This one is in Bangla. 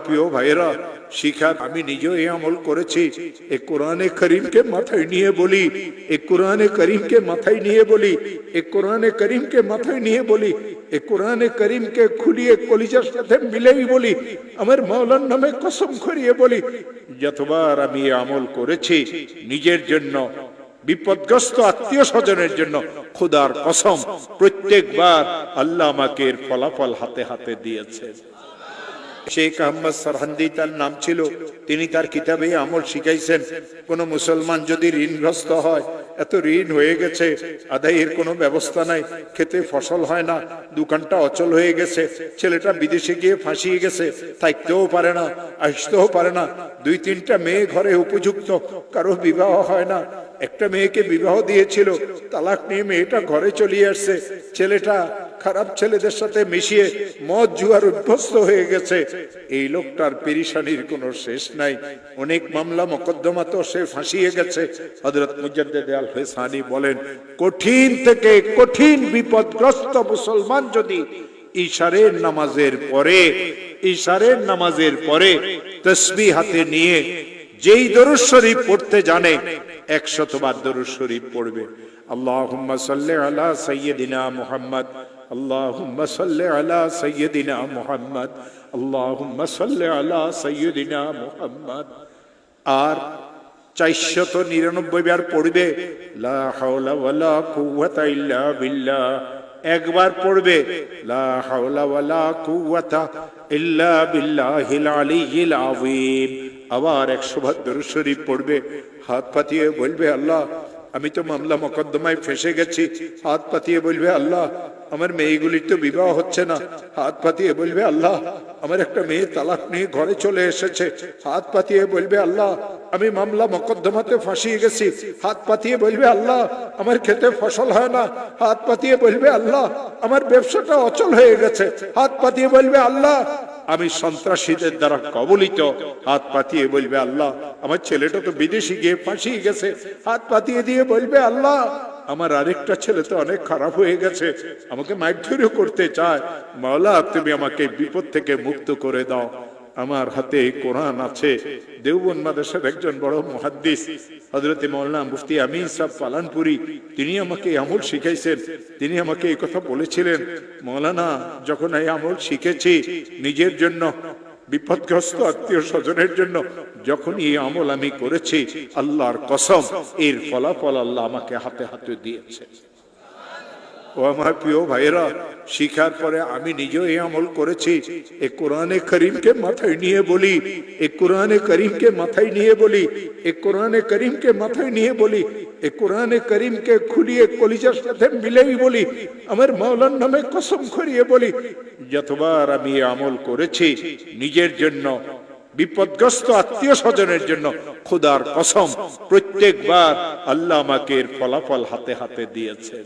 প্রিয় ভাইয়েরা, শিখার আমি নিজেও এই আমল করেছি। এই কোরআনে করিমকে মাথায় নিয়ে বলি, এই কোরআনে করিমকে মাথায় নিয়ে বলি, এই কোরআনে করিমকে মাথায় নিয়ে বলি, এই কোরআনে করিমকে খুলিয়ে কলিজার সাথে মিলেই বলি, আমার মাওলার নামে কসম করিয়ে বলি, যতবার আমি এই আমল করেছি নিজের জন্য, বিপদগ্রস্ত আত্মীয় স্বজনের জন্য, খোদার কসম প্রত্যেকবার আল্লাহ আমাকে এর ফলাফল হাতে হাতে দিয়েছেন। শেখ আহমদ সরহান্দি তার নাম ছিল। তিনি তার কিতাবে আমল শিখাইছেন, কোন মুসলমান যদি ঋণগ্রস্ত হয়, এত ঋণ হয়ে গেছে, আদায়ের কোনো ব্যবস্থা নাই, খেতে ফসল হয় না, দোকানটা অচল হয়ে গেছে, ছেলেটা বিদেশে গিয়ে ফাঁসিয়ে গেছে, থাকতেও পারে না, আসতেও পারে না, 2-3টা মেয়ে ঘরে উপযুক্ত, কারো বিবাহ হয় না, একটা মেয়েকে বিবাহ দিয়েছিল, তালাক নিয়ে মেয়েটা ঘরে চলে আসছে, ছেলেটা খারাপ ছেলেদের সাথে মিশিয়ে মদ জুয়ার অভ্যস্ত হয়ে গেছে। এই লোকটার পেরেশানির কোনো শেষ নাই, অনেক মামলা মোকদ্দমা তো সে ফাঁসিয়ে গেছে। হযরত মুজাদ্দিদ আল ফিসানি বলেন, কঠিন থেকে কঠিন বিপদগ্রস্ত মুসলমান যদি ইশারের নামাজের পরে তাসবিহ হাতে নিয়ে যেই দরুদ শরীফ পড়তে জানে, 100 বার দরুদ শরীফ পড়বে। আল্লাহুম্মা সাল্লি আলা সাইয়্যিদিনা মুহাম্মদ, আল্লাহুম্মা সাল্লি আলা সাইয়্যিদিনা মুহাম্মদ, আল্লাহুম্মা সাল্লি আলা সাইয়্যিদিনা মুহাম্মদ। আর 499 বার পড়বে লা হাওলা ওয়ালা কুওয়াতা ইল্লা বিল্লাহ। একবার পড়বে লা হাওলা ওয়ালা কুওয়াতা ইল্লা বিল্লাহিল আলিয়্যিল আযীম। আবার 100 বার দরুদ শরীফ পড়বে, হাত পাতিয়ে বলবে, আল্লাহ আমি তো মামলা মোকদ্দমায় ফেঁসে গেছি। হাত পাতিয়ে বলবে, আল্লাহ আমার মেয়েগুলির তো বিবাহ হচ্ছে না। হাত পাতিয়ে বলবে, আল্লাহ আমার একটা মেয়ে তালাক নিয়ে ঘরে চলে এসেছে। হাত পাতিয়ে বলবে, আল্লাহ আমি মামলা মোকদ্দমাতে ফাঁসিয়ে গেছি। হাত পাতিয়ে বলবে, আল্লাহ আমার খেতে ফসল হয় না। হাত পাতিয়ে বলবে, আল্লাহ আমার ব্যবসাটা অচল হয়ে গেছে। হাত পাতিয়ে বলবে, আল্লাহ আমি সন্ত্রাসীদের দ্বারা কবলিত। হাত পাতিয়ে বলবে, আল্লাহ আমার ছেলেটা তো বিদেশে গিয়ে ফাঁসিয়ে গেছে। হাত পাতিয়ে দিয়ে বলবে, আল্লাহ আমার আরেকটা ছেলে তো অনেক খারাপ হয়ে গেছে, আমাকে মারধরও করতে চায়। মাওলা তুমি আমাকে বিপদ থেকে মুক্ত করে দাও। আমার হাতে কোরআন আছে। দেওবন্দ মাদ্রাসার একজন বড় মুহাদ্দিস হযরত মাওলানা মুফতি আমিন সাহেব পালানপুরি, তিনি আমাকে আমল শিখাইছেন। তিনি আমাকে এই কথা বলেছিলেন, মাওলানা যখন এই আমল শিখেছি নিজের জন্য, বিপদগ্রস্ত আত্মীয় স্বজনের জন্য, যখন এই আমল আমি করেছি, আল্লাহর কসম এর ফলাফল আল্লাহ আমাকে হাতে হাতে দিয়েছে। ও আমার প্রিয় ভাইয়েরা, শিখার পরে আমি নিজেও এই আমল করেছি। এই কোরআনে করিমকে মাথায় নিয়ে বলি, এই কোরআনে করিমকে মাথায় নিয়ে বলি, এই কোরআনে করিমকে মাথায় নিয়ে বলি, এই কোরআনে করিমকে খুলিয়ে কলিজার সাথে মিলেই বলি, আমার মাওলার নামে কসম করিয়ে বলি, যতবার আমি এই আমল করেছি নিজের জন্য, বিপদগ্রস্ত আত্মীয় স্বজনের জন্য, খোদার কসম প্রত্যেকবার আল্লাহ আমাকে এর ফলাফল হাতে হাতে দিয়েছে।